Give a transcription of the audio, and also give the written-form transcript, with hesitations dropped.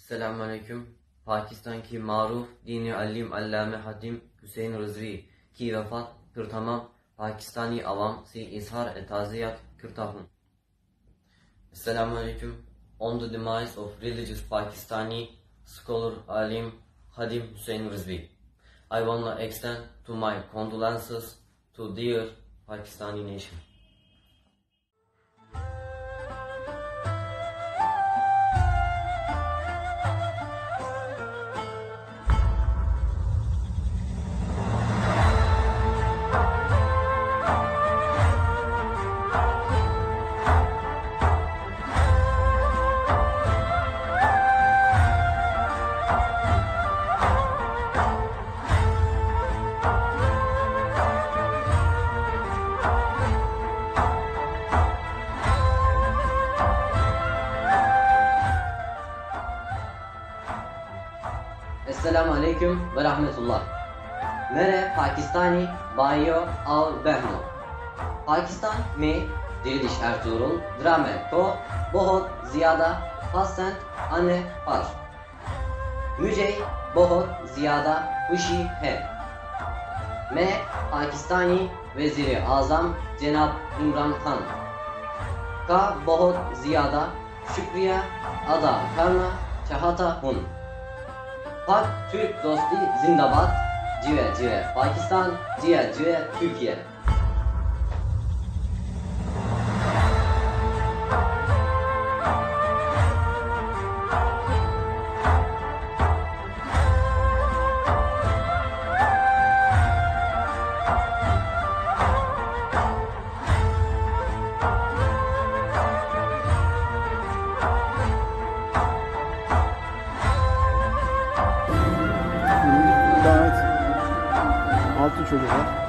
अस्सलामुअलैकुम। पाकिस्तान की मारूफ दीन अलीम अल्लामा हदीम हुसैन रिजवी की वफात पर तमाम पाकिस्तानी अवाम से इजहार ताज़ियत करता हूँ। Assalamualaikum. On the demise of religious Pakistani scholar Alim Hadim Hussein Rizvi, I want to extend to my condolences to dear Pakistani nation. अस्सलामुअलैकुम वरहमतुल्लाह। मेरे पाकिस्तानी भाइयों और बहनों, पाकिस्तान में जगदीश अर्तुगरुल ड्रामे को बहुत ज़्यादा पसंद आने पर मुझे बहुत ज़्यादा खुशी है। मैं पाकिस्तानी वज़ीर आज़म जनाब इमरान खान का बहुत ज़्यादा शुक्रिया अदा करना चाहता हूँ। Pak Türk dosti zindabat, cive cive Pakistan, cive cive Türkiye. Altı çocuk var.